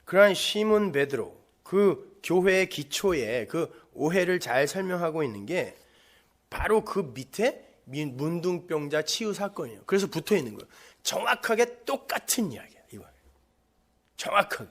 그러한 시몬 베드로, 그 교회의 기초에 그 오해를 잘 설명하고 있는 게 바로 그 밑에 문둥병자 치유 사건이에요. 그래서 붙어 있는 거예요. 정확하게 똑같은 이야기야, 이거. 정확하게.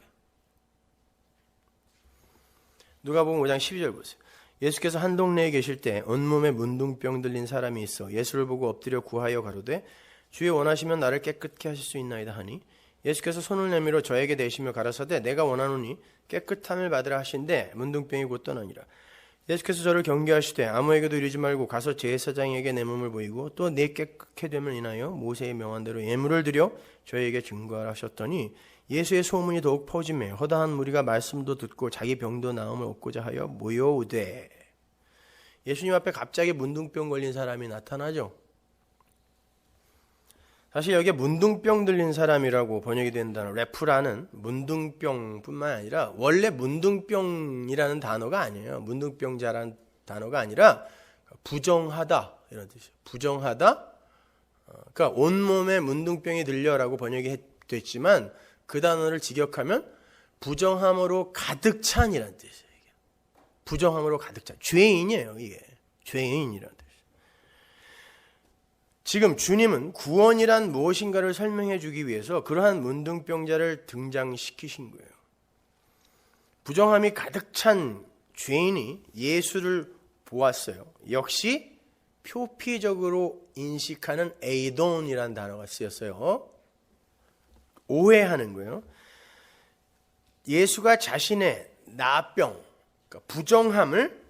누가복음 5장 12절 보세요. 예수께서 한 동네에 계실 때 온몸에 문둥병 들린 사람이 있어 예수를 보고 엎드려 구하여 가로되 주여 원하시면 나를 깨끗게 하실 수 있나이다 하니 예수께서 손을 내밀어 저에게 대시며 가라사대 내가 원하노니 깨끗함을 받으라 하신대 문둥병이 곧 떠나니라. 예수께서 저를 경계하시되 아무에게도 이르지 말고 가서 제사장에게 내 몸을 보이고 또 내 깨끗게 됨을 인하여 모세의 명한대로 예물을 드려 저에게 증거하라 하셨더니 예수의 소문이 더욱 퍼지매 허다한 무리가 말씀도 듣고 자기 병도 나음을 얻고자 하여 모여오되. 예수님 앞에 갑자기 문둥병 걸린 사람이 나타나죠. 사실 여기에 문둥병 들린 사람이라고 번역이 된 단어 레프라는 문둥병뿐만 아니라 원래 문둥병이라는 단어가 아니에요. 문둥병자라는 단어가 아니라 부정하다 이런 뜻이에요. 부정하다. 그러니까 온몸에 문둥병이 들려라고 번역이 됐지만 그 단어를 직역하면 부정함으로 가득 찬이라는 뜻이에요. 부정함으로 가득 찬. 죄인이에요, 이게. 죄인이라는 뜻이에요. 지금 주님은 구원이란 무엇인가를 설명해 주기 위해서 그러한 문둥병자를 등장시키신 거예요. 부정함이 가득 찬 죄인이 예수를 보았어요. 역시 표피적으로 인식하는 에이돈이라는 단어가 쓰였어요. 오해하는 거예요. 예수가 자신의 나병, 그러니까 부정함을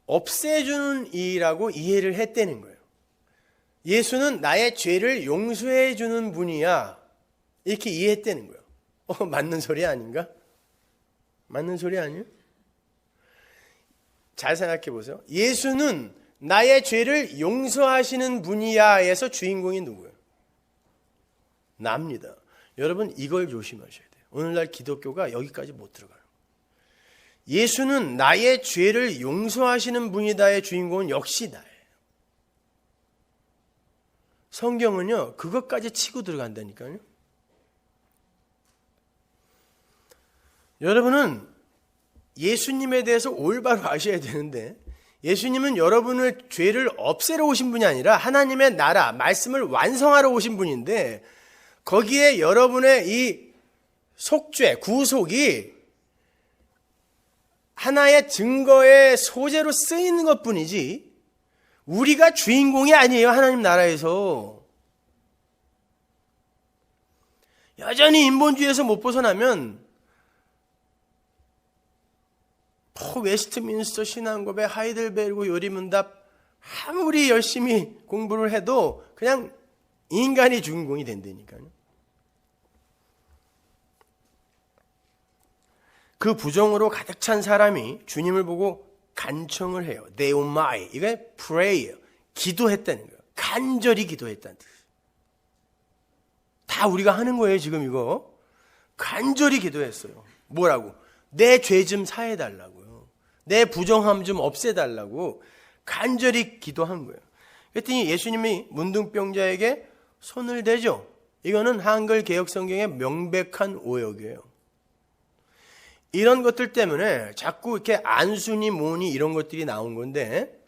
없애주는 이라고 이해를 했다는 거예요. 예수는 나의 죄를 용서해 주는 분이야. 이렇게 이해했다는 거예요. 맞는 소리 아닌가? 맞는 소리 아니에요? 잘 생각해 보세요. 예수는 나의 죄를 용서하시는 분이야에서 주인공이 누구예요? 납니다. 여러분 이걸 조심하셔야 돼요. 오늘날 기독교가 여기까지 못 들어가요. 예수는 나의 죄를 용서하시는 분이다의 주인공은 역시 나예요. 성경은요 그것까지 치고 들어간다니까요. 여러분은 예수님에 대해서 올바로 아셔야 되는데 예수님은 여러분의 죄를 없애러 오신 분이 아니라 하나님의 나라, 말씀을 완성하러 오신 분인데 거기에 여러분의 이 속죄, 구속이 하나의 증거의 소재로 쓰이는 것뿐이지 우리가 주인공이 아니에요. 하나님 나라에서. 여전히 인본주의에서 못 벗어나면 웨스트민스터 신앙고백, 하이델베르그 요리문답 아무리 열심히 공부를 해도 그냥 인간이 주인공이 된다니까요. 그 부정으로 가득 찬 사람이 주님을 보고 간청을 해요. 데오마이. 이게 프레이예요. 기도했다는 거예요. 간절히 기도했다는 뜻. 다 우리가 하는 거예요, 지금 이거. 간절히 기도했어요. 뭐라고? 내 죄 좀 사해달라고요. 내 부정함 좀 없애달라고 간절히 기도한 거예요. 그랬더니 예수님이 문둥병자에게 손을 대죠. 이거는 한글 개역 성경의 명백한 오역이에요. 이런 것들 때문에 자꾸 이렇게 안순이 뭐니 이런 것들이 나온 건데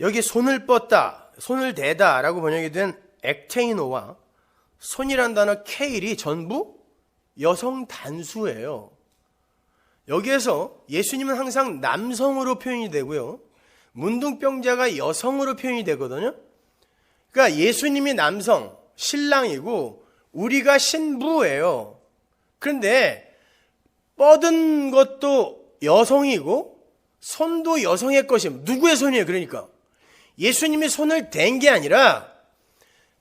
여기 손을 뻗다, 손을 대다 라고 번역이 된 액테이노와 손이란 단어 케일이 전부 여성 단수예요. 여기에서 예수님은 항상 남성으로 표현이 되고요. 문둥병자가 여성으로 표현이 되거든요. 그러니까 예수님이 남성, 신랑이고 우리가 신부예요. 그런데 뻗은 것도 여성이고 손도 여성의 것이에요. 누구의 손이에요? 그러니까 예수님이 손을 댄 게 아니라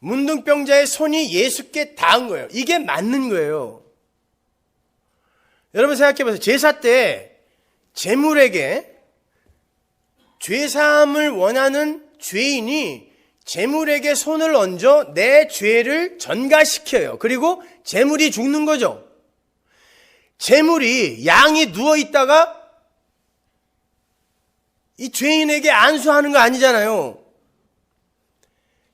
문둥병자의 손이 예수께 닿은 거예요. 이게 맞는 거예요. 여러분 생각해 보세요. 제사 때 제물에게 죄사함을 원하는 죄인이 제물에게 손을 얹어 내 죄를 전가시켜요. 그리고 제물이 죽는 거죠. 제물이 양이 누워있다가 이 죄인에게 안수하는 거 아니잖아요.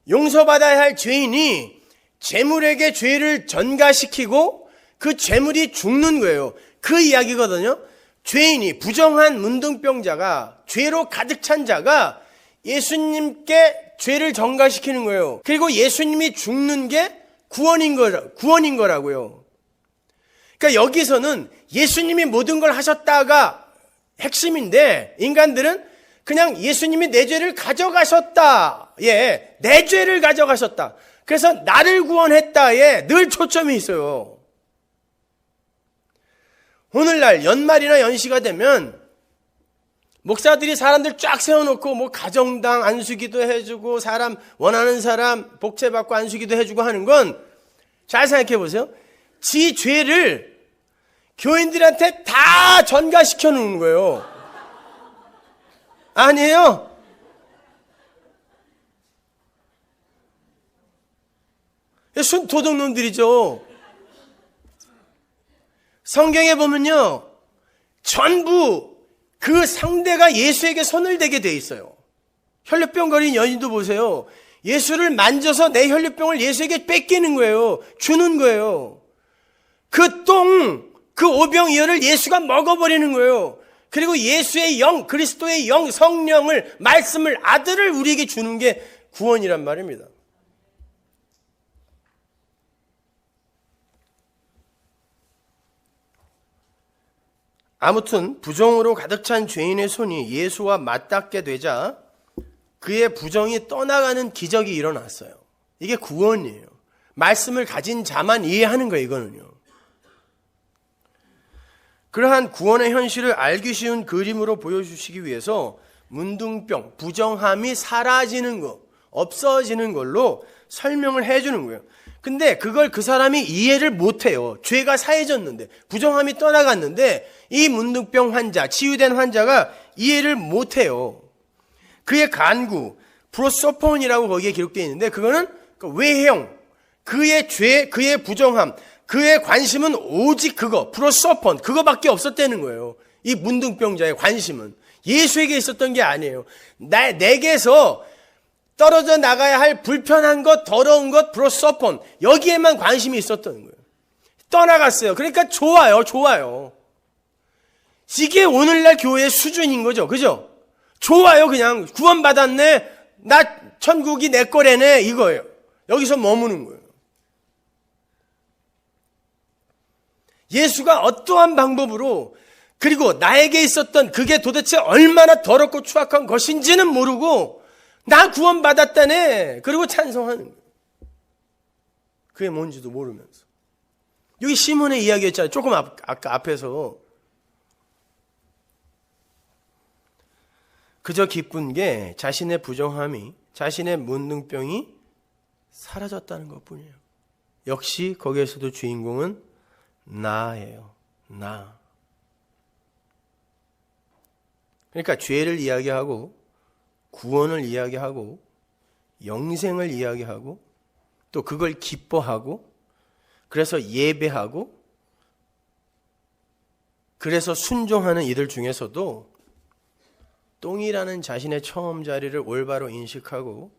용서받아야 할 죄인이 재물에게 죄를 전가시키고 그 재물이 죽는 거예요. 그 이야기거든요. 죄인이, 부정한 문둥병자가, 죄로 가득 찬 자가 예수님께 죄를 전가시키는 거예요. 그리고 예수님이 죽는 게 구원인 거라고요. 그러니까 여기서는 예수님이 모든 걸 하셨다가 핵심인데, 인간들은 그냥 예수님이 내 죄를 가져가셨다. 예, 내 죄를 가져가셨다. 그래서 나를 구원했다에 늘 초점이 있어요. 오늘날 연말이나 연시가 되면 목사들이 사람들 쫙 세워놓고 뭐 가정당 안수기도 해주고 사람 원하는 사람 복채받고 안수기도 해주고 하는 건 잘 생각해 보세요. 지 죄를 교인들한테 다 전가시켜 놓는 거예요. 아니에요? 순 도둑놈들이죠. 성경에 보면요, 전부 그 상대가 예수에게 손을 대게 돼 있어요. 혈류병 걸린 여인도 보세요. 예수를 만져서 내 혈류병을 예수에게 뺏기는 거예요. 주는 거예요. 그 오병이어를 예수가 먹어버리는 거예요. 그리고 예수의 영, 그리스도의 영, 성령을, 말씀을, 아들을 우리에게 주는 게 구원이란 말입니다. 아무튼 부정으로 가득 찬 죄인의 손이 예수와 맞닿게 되자 그의 부정이 떠나가는 기적이 일어났어요. 이게 구원이에요. 말씀을 가진 자만 이해하는 거예요, 이거는요. 그러한 구원의 현실을 알기 쉬운 그림으로 보여주시기 위해서 문둥병, 부정함이 사라지는 거, 없어지는 걸로 설명을 해주는 거예요. 근데 그걸 그 사람이 이해를 못해요. 죄가 사해졌는데, 부정함이 떠나갔는데 이 문둥병 환자, 치유된 환자가 이해를 못해요. 그의 간구, 프로소폰이라고 거기에 기록되어 있는데 그거는 외형, 그의 죄, 그의 부정함, 그의 관심은 오직 그거, 프로소폰, 그거밖에 없었다는 거예요. 이 문둥병자의 관심은 예수에게 있었던 게 아니에요. 내게서 떨어져 나가야 할 불편한 것, 더러운 것, 프로소폰, 여기에만 관심이 있었던 거예요. 떠나갔어요. 그러니까 좋아요. 이게 오늘날 교회의 수준인 거죠. 그죠? 좋아요. 그냥 구원받았네, 나 천국이 내 거래네, 이거예요. 여기서 머무는 거예요. 예수가 어떠한 방법으로, 그리고 나에게 있었던 그게 도대체 얼마나 더럽고 추악한 것인지는 모르고 나 구원받았다네, 그리고 찬송하는 거예요. 그게 뭔지도 모르면서. 여기 시몬의 이야기였잖아요. 조금 아까 앞에서. 그저 기쁜 게 자신의 부정함이, 자신의 문둥병이 사라졌다는 것뿐이에요. 역시 거기에서도 주인공은 나예요. 나. 그러니까 죄를 이야기하고 구원을 이야기하고 영생을 이야기하고 또 그걸 기뻐하고 그래서 예배하고 그래서 순종하는 이들 중에서도 똥이라는 자신의 처음 자리를 올바로 인식하고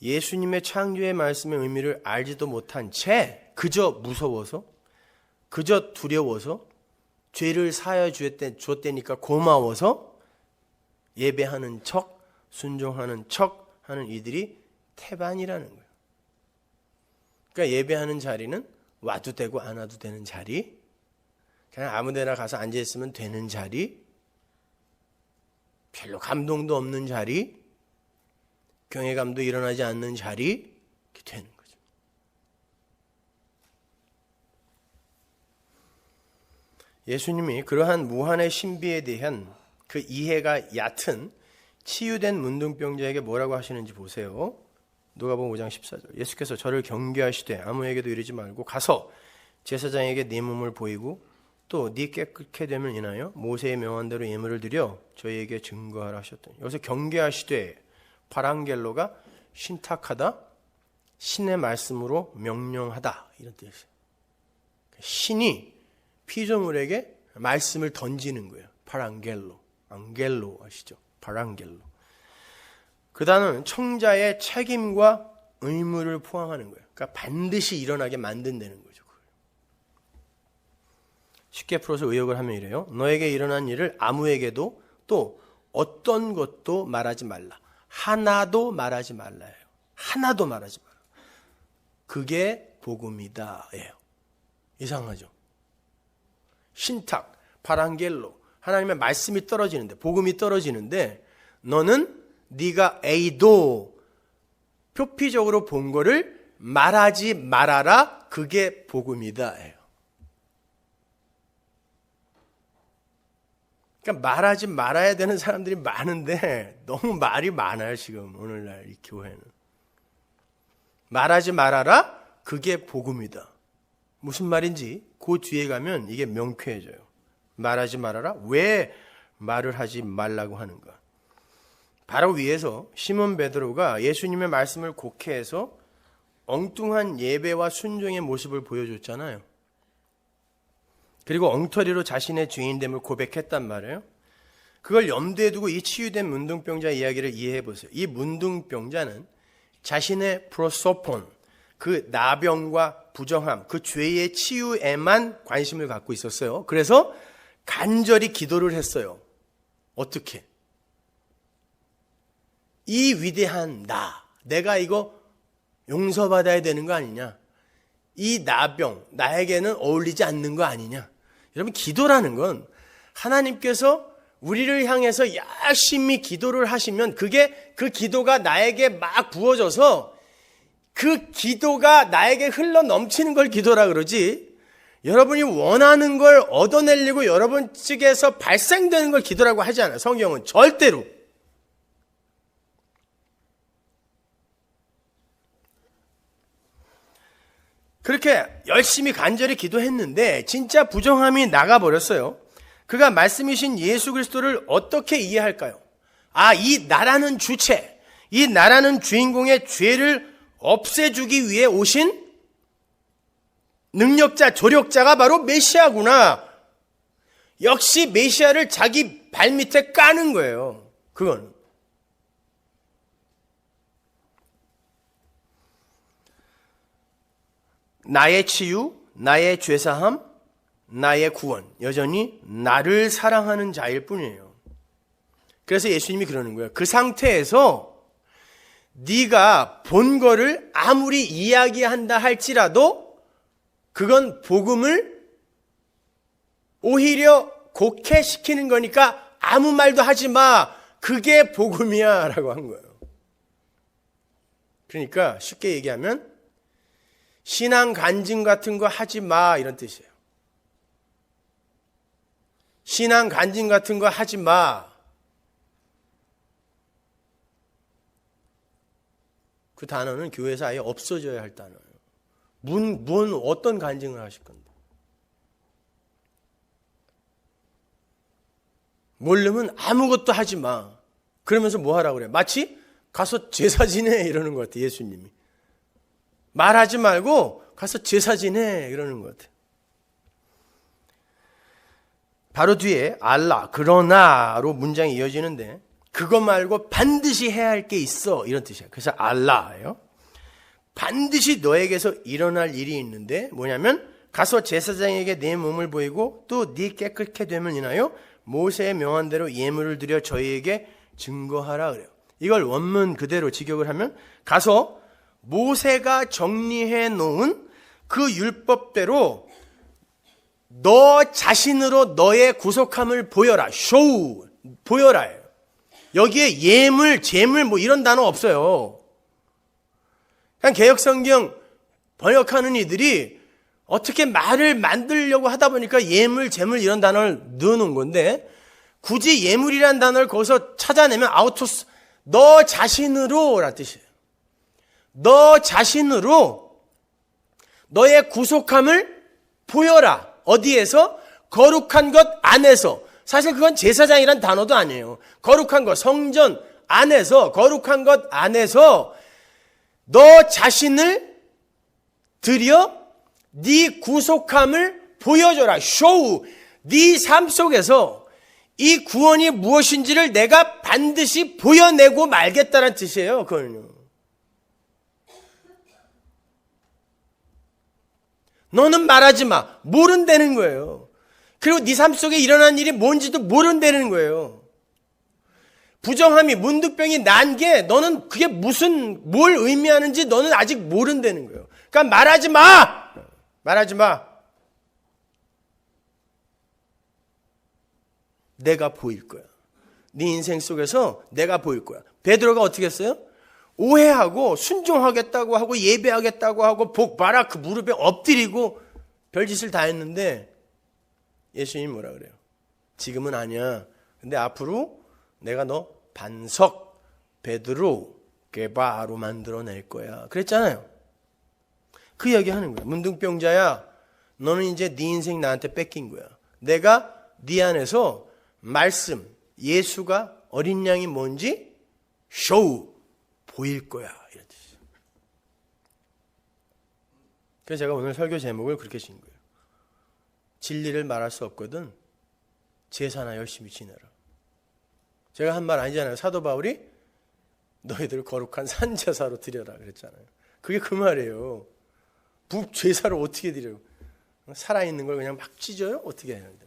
예수님의 창조의 말씀의 의미를 알지도 못한 채 그저 무서워서, 그저 두려워서, 죄를 사하여 주었다니까 고마워서 예배하는 척, 순종하는 척 하는 이들이 태반이라는 거예요. 그러니까 예배하는 자리는 와도 되고 안 와도 되는 자리, 그냥 아무 데나 가서 앉아있으면 되는 자리, 별로 감동도 없는 자리, 경외감도 일어나지 않는 자리, 이렇게 되는 거죠. 예수님이 그러한 무한의 신비에 대한 그 이해가 얕은 치유된 문둥병자에게 뭐라고 하시는지 보세요. 누가복음 5장 14절. 예수께서 저를 경계하시되 아무에게도 이르지 말고 가서 제사장에게 네 몸을 보이고 또 네 깨끗게 되면 인하여 모세의 명한 대로 예물을 드려 저희에게 증거하라 하셨더니, 여기서 경계하시되 파랑겔로가 신탁하다, 신의 말씀으로 명령하다, 이런 뜻이에요. 신이 피조물에게 말씀을 던지는 거예요. 파랑겔로, 앙겔로 아시죠? 파랑겔로. 그 단어는 청자의 책임과 의무를 포함하는 거예요. 그러니까 반드시 일어나게 만든다는 거죠. 쉽게 풀어서 의역을 하면 이래요. 너에게 일어난 일을 아무에게도 또 어떤 것도 말하지 말라. 하나도 말하지 말라예요. 하나도 말하지 말라. 그게 복음이다 예요. 이상하죠. 신탁, 파랑겔로, 하나님의 말씀이 떨어지는데, 복음이 떨어지는데 너는 네가 A도 표피적으로 본 거를 말하지 말아라. 그게 복음이다 예요. 그러니까 말하지 말아야 되는 사람들이 많은데 너무 말이 많아요. 지금 오늘날 이 교회는. 말하지 말아라. 그게 복음이다. 무슨 말인지 그 뒤에 가면 이게 명쾌해져요. 말하지 말아라. 왜 말을 하지 말라고 하는가. 바로 위에서 시몬 베드로가 예수님의 말씀을 곡해해서 엉뚱한 예배와 순종의 모습을 보여줬잖아요. 그리고 엉터리로 자신의 죄인됨을 고백했단 말이에요. 그걸 염두에 두고 이 치유된 문둥병자 이야기를 이해해 보세요. 이 문둥병자는 자신의 프로소폰, 그 나병과 부정함, 그 죄의 치유에만 관심을 갖고 있었어요. 그래서 간절히 기도를 했어요. 어떻게? 이 위대한 내가 이거 용서받아야 되는 거 아니냐? 이 나병, 나에게는 어울리지 않는 거 아니냐? 여러분, 기도라는 건 하나님께서 우리를 향해서 열심히 기도를 하시면 그게 그 기도가 나에게 막 부어져서 그 기도가 나에게 흘러 넘치는 걸 기도라 그러지, 여러분이 원하는 걸 얻어내려고 여러분 측에서 발생되는 걸 기도라고 하지 않아요. 성경은 절대로. 그렇게 열심히 간절히 기도했는데 진짜 부정함이 나가버렸어요. 그가 말씀이신 예수 그리스도를 어떻게 이해할까요? 이 나라는 주체, 이 나라는 주인공의 죄를 없애주기 위해 오신 능력자, 조력자가 바로 메시아구나. 역시 메시아를 자기 발밑에 까는 거예요. 그건. 나의 치유, 나의 죄사함, 나의 구원, 여전히 나를 사랑하는 자일 뿐이에요. 그래서 예수님이 그러는 거예요. 그 상태에서 네가 본 거를 아무리 이야기한다 할지라도 그건 복음을 오히려 곡해시키는 거니까 아무 말도 하지 마. 그게 복음이야 라고 한 거예요. 그러니까 쉽게 얘기하면 신앙 간증 같은 거 하지 마 이런 뜻이에요. 신앙 간증 같은 거 하지 마. 그 단어는 교회에서 아예 없어져야 할 단어예요. 어떤 간증을 하실 건데. 모르면 아무것도 하지 마. 그러면서 뭐 하라고 그래? 마치 가서 제사 지내 이러는 것 같아, 예수님이. 말하지 말고 가서 제사 지내 이러는 것 같아. 바로 뒤에 알라, 그러나로 문장이 이어지는데 그거 말고 반드시 해야 할 게 있어 이런 뜻이에요. 그래서 알라예요. 반드시 너에게서 일어날 일이 있는데 뭐냐면 가서 제사장에게 내 몸을 보이고 또 네 깨끗게 됨을 인하여 모세의 명한 대로 예물을 드려 저희에게 증거하라 그래요. 이걸 원문 그대로 직역을 하면 가서 모세가 정리해 놓은 그 율법대로 너 자신으로 너의 구속함을 보여라. 쇼우, 보여라예요. 여기에 예물, 재물 뭐 이런 단어 없어요. 그냥 개역성경 번역하는 이들이 어떻게 말을 만들려고 하다 보니까 예물, 재물 이런 단어를 넣어놓은 건데 굳이 예물이라는 단어를 거기서 찾아내면 아우토스, 너 자신으로 라는 뜻이에요. 너 자신으로 너의 구속함을 보여라. 어디에서? 거룩한 것 안에서. 사실 그건 제사장이란 단어도 아니에요. 거룩한 것, 성전 안에서, 거룩한 것 안에서 너 자신을 드려 네 구속함을 보여줘라. 쇼우. 네 삶 속에서 이 구원이 무엇인지를 내가 반드시 보여내고 말겠다는 뜻이에요. 그거는요. 너는 말하지 마. 모른다는 거예요. 그리고 네 삶 속에 일어난 일이 뭔지도 모른다는 거예요. 부정함이, 문득병이 난 게 너는 그게 뭘 의미하는지 너는 아직 모른다는 거예요. 그러니까 말하지 마. 말하지 마. 내가 보일 거야. 네 인생 속에서 내가 보일 거야. 베드로가 어떻게 했어요? 오해하고 순종하겠다고 하고 예배하겠다고 하고 복 봐라 그 무릎에 엎드리고 별짓을 다 했는데 예수님이 뭐라 그래요? 지금은 아니야. 근데 앞으로 내가 너 반석 베드로 게바로 만들어낼 거야. 그랬잖아요. 그 이야기 하는 거야. 문둥병자야, 너는 이제 네 인생 나한테 뺏긴 거야. 내가 네 안에서 말씀, 예수가 어린 양이 뭔지 쇼우 보일 거야. 이런 뜻이죠. 그래서 제가 오늘 설교 제목을 그렇게 지은 거예요. 진리를 말할 수 없거든 제사나 열심히 지내라. 제가 한 말 아니잖아요. 사도 바울이 너희들 거룩한 산제사로 드려라 그랬잖아요. 그게 그 말이에요. 제사를 어떻게 드려요? 살아있는 걸 그냥 막 찢어요? 어떻게 해야 됩니까?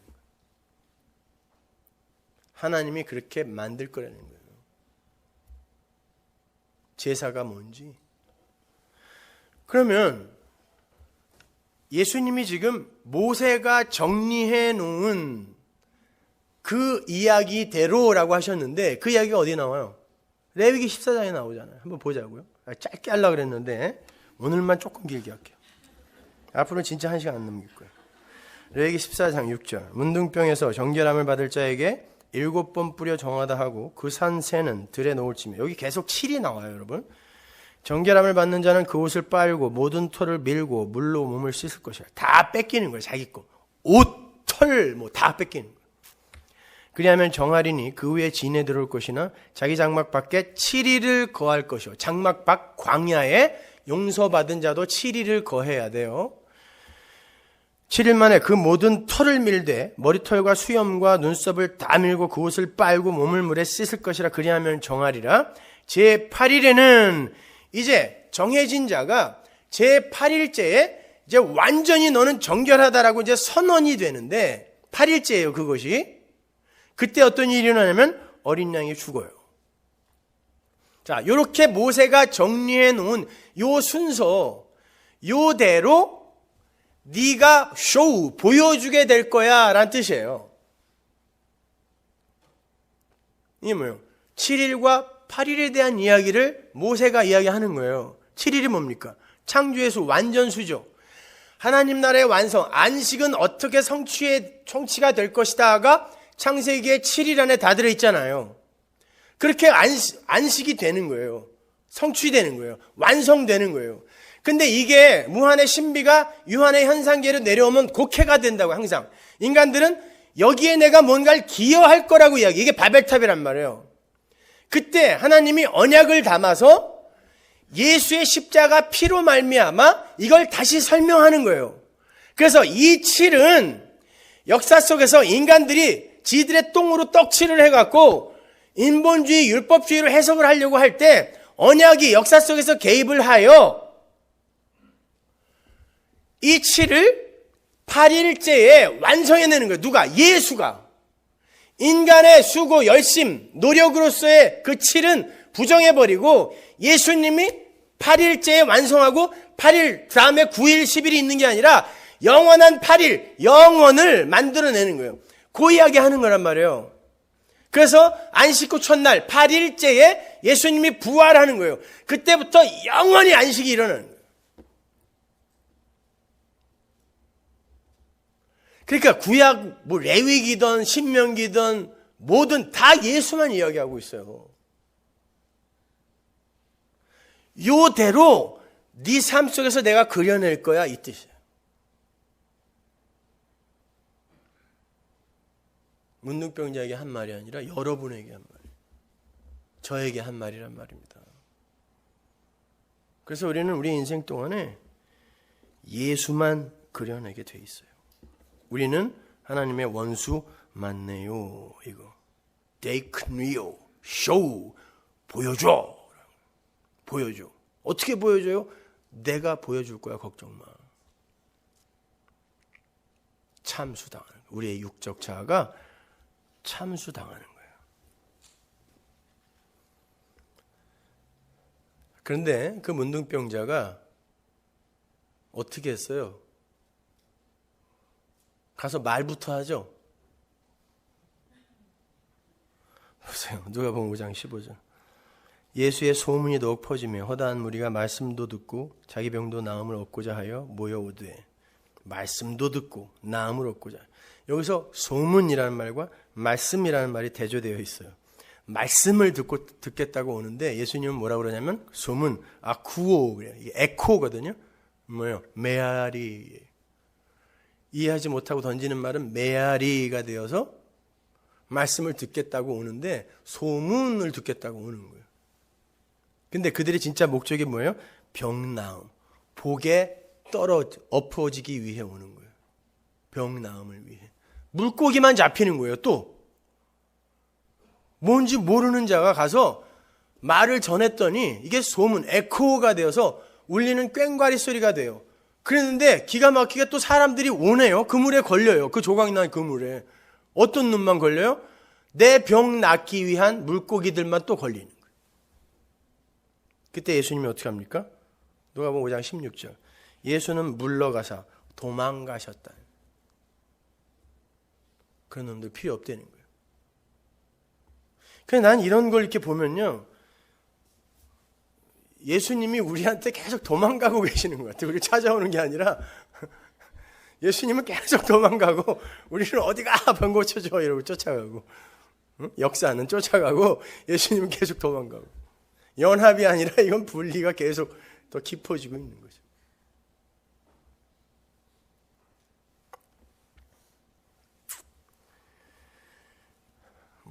하나님이 그렇게 만들 거라는 거예요. 제사가 뭔지. 그러면 예수님이 지금 모세가 정리해 놓은 그 이야기대로라고 하셨는데 그 이야기가 어디에 나와요? 레위기 14장에 나오잖아요. 한번 보자고요. 짧게 하려고 그랬는데 오늘만 조금 길게 할게요. 앞으로는 진짜 1시간 안 넘길 거예요. 레위기 14장 6절. 문둥병에서 정결함을 받을 자에게 7번 뿌려 정하다 하고 그 산 새는 들에 놓을지며. 여기 계속 7이 나와요, 여러분. 정결함을 받는 자는 그 옷을 빨고 모든 털을 밀고 물로 몸을 씻을 것이라. 다 뺏기는 거예요, 자기 거. 옷, 털, 다 뺏기는 거예요. 그리하면 정하리니 그 후에 진에 들어올 것이나 자기 장막 밖에 7일을 거할 것이요. 장막 밖 광야에 용서받은 자도 7일을 거해야 돼요. 7일 만에 그 모든 털을 밀되 머리털과 수염과 눈썹을 다 밀고 그 옷을 빨고 몸을 물에 씻을 것이라. 그리하면 정하리라. 제8일에는 이제 정해진 자가 제8일째에 이제 완전히 너는 정결하다라고 이제 선언이 되는데 8일째예요, 그것이. 그때 어떤 일이 일어나냐면 어린 양이 죽어요. 자, 요렇게 모세가 정리해 놓은 요 순서, 요대로 네가 쇼우, 보여주게 될 거야 라는 뜻이에요. 이게 뭐예요? 7일과 8일에 대한 이야기를 모세가 이야기하는 거예요. 7일이 뭡니까? 창조의 수, 완전수죠. 하나님 나라의 완성, 안식은 어떻게 성취가 될 것이다가 창세기의 7일 안에 다 들어있잖아요. 그렇게 안식이 되는 거예요. 성취되는 거예요. 완성되는 거예요. 근데 이게 무한의 신비가 유한의 현상계로 내려오면 곡해가 된다고 항상. 인간들은 여기에 내가 뭔가를 기여할 거라고 이야기. 이게 바벨탑이란 말이에요. 그때 하나님이 언약을 담아서 예수의 십자가 피로 말미암아 이걸 다시 설명하는 거예요. 그래서 이 7은 역사 속에서 인간들이 지들의 똥으로 떡칠을 해갖고 인본주의, 율법주의로 해석을 하려고 할 때 언약이 역사 속에서 개입을 하여 이 7을 8일째에 완성해내는 거예요. 누가? 예수가. 인간의 수고, 열심, 노력으로서의 그 7은 부정해버리고 예수님이 8일째에 완성하고 8일 다음에 9일, 10일이 있는 게 아니라 영원한 8일, 영원을 만들어내는 거예요. 그 이야기 하는 거란 말이에요. 그래서 안식 후 첫날 8일째에 예수님이 부활하는 거예요. 그때부터 영원히 안식이 일어나는 거예요. 그러니까 구약 레위기든 신명기든 뭐든 다 예수만 이야기하고 있어요. 요대로 네 삶 속에서 내가 그려낼 거야 이 뜻이에요. 문둥병자에게 한 말이 아니라 여러분에게 한 말이에요. 저에게 한 말이란 말입니다. 그래서 우리는 우리 인생 동안에 예수만 그려내게 돼 있어요. 우리는 하나님의 원수 맞네요. 이거 데이크니오 쇼 보여줘. 보여줘. 어떻게 보여줘요? 내가 보여줄 거야. 걱정 마. 참수당하는 거예요. 우리의 육적 자아가 참수당하는 거예요. 그런데 그 문둥병자가 어떻게 했어요? 가서 말부터 하죠. 보세요. 누가복음 5장 15절. 예수의 소문이 더욱 퍼지며 허다한 무리가 말씀도 듣고 자기 병도 나음을 얻고자 하여 모여오되. 말씀도 듣고 나음을 얻고자. 여기서 소문이라는 말과 말씀이라는 말이 대조되어 있어요. 말씀을 듣겠다고 오는데 예수님은 뭐라고 그러냐면 소문, 구호 그래요. 이게 에코거든요. 뭐예요? 메아리. 이해하지 못하고 던지는 말은 메아리가 되어서 말씀을 듣겠다고 오는데 소문을 듣겠다고 오는 거예요. 근데 그들의 진짜 목적이 뭐예요? 병나음, 복에 엎어지기 위해 오는 거예요. 병나음을 위해. 물고기만 잡히는 거예요. 또 뭔지 모르는 자가 가서 말을 전했더니 이게 소문, 에코가 되어서 울리는 꽹과리 소리가 돼요. 그랬는데 기가 막히게 또 사람들이 오네요. 그물에 걸려요. 그 조각난 그물에. 어떤 놈만 걸려요? 내 병 낫기 위한 물고기들만 또 걸리는 거예요. 그때 예수님이 어떻게 합니까? 누가복음 5장 16절. 예수는 물러가사 도망가셨다. 그런 놈들 필요 없다는 거예요. 그래서 난 이런 걸 이렇게 보면요, 예수님이 우리한테 계속 도망가고 계시는 것 같아요. 우리를 찾아오는 게 아니라 예수님은 계속 도망가고 우리는 어디가 병 고쳐줘 이러고 쫓아가고, 역사는 쫓아가고 예수님은 계속 도망가고. 연합이 아니라 이건 분리가 계속 더 깊어지고 있는 거죠.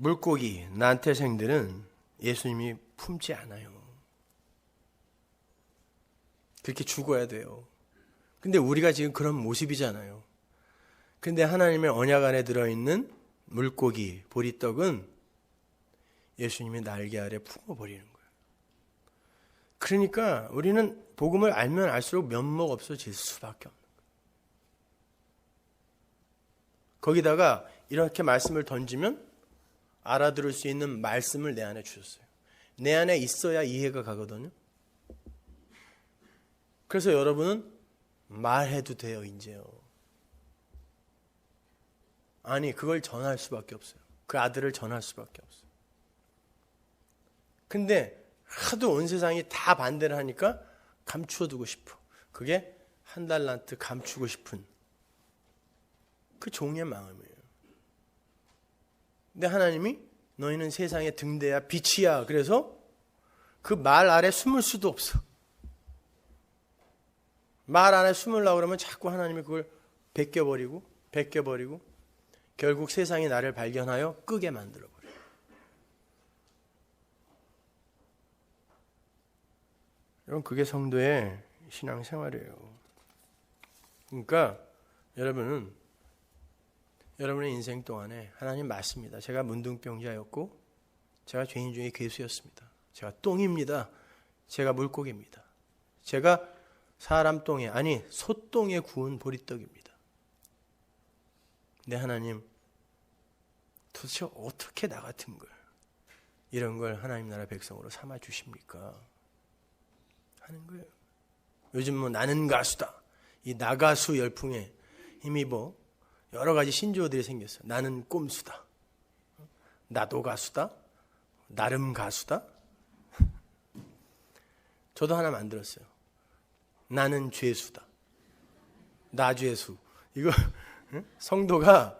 물고기, 난태생들은 예수님이 품지 않아요. 그렇게 죽어야 돼요. 근데 우리가 지금 그런 모습이잖아요. 근데 하나님의 언약 안에 들어있는 물고기, 보리떡은 예수님의 날개 아래 품어버리는 거예요. 그러니까 우리는 복음을 알면 알수록 면목 없어질 수밖에 없는 거예요. 거기다가 이렇게 말씀을 던지면 알아들을 수 있는 말씀을 내 안에 주셨어요. 내 안에 있어야 이해가 가거든요. 그래서 여러분은 말해도 돼요, 이제요. 아니, 그걸 전할 수밖에 없어요. 그 아들을 전할 수밖에 없어요. 근데 하도 온 세상이 다 반대를 하니까 감추어두고 싶어. 그게 한 달란트 감추고 싶은 그 종의 마음이에요. 근데 하나님이 너희는 세상의 등대야 빛이야. 그래서 그 말 아래 숨을 수도 없어. 말 안에 숨으려고 그러면 자꾸 하나님이 그걸 벗겨버리고 결국 세상이 나를 발견하여 끄게 만들어버려요. 여러분, 그게 성도의 신앙생활이에요. 그러니까 여러분은 여러분의 인생 동안에 하나님 맞습니다. 제가 문둥병자였고 제가 죄인 중에 괴수였습니다. 제가 똥입니다. 제가 물고기입니다. 제가 사람 똥에, 아니 소똥에 구운 보리떡입니다. 근데 하나님, 도대체 어떻게 나 같은 걸, 이런 걸 하나님 나라 백성으로 삼아 주십니까? 하는 거예요. 요즘 뭐 나는 가수다, 이 나가수 열풍에 힘입어 여러 가지 신조어들이 생겼어요. 나는 꼼수다, 나도 가수다, 나름 가수다. 저도 하나 만들었어요. 나는 죄수다, 나 죄수. 이거 성도가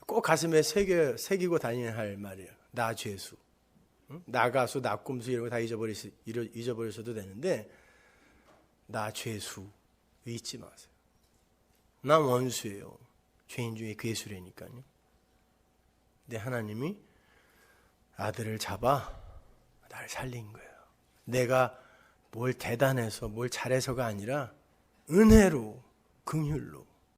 꼭 가슴에 새기고 다니는 할 말이에요. 나 죄수, 나 가수, 나 꼼수 이런 거 다 잊어버리셔도 되는데, 나 죄수 잊지 마세요. 난 원수예요. 죄인 중에 괴수라니까요. 근데 하나님이 아들을 잡아 날 살린 거예요. 내가 뭘 대단해서 뭘 잘해서가 아니라 은혜로, 긍휼로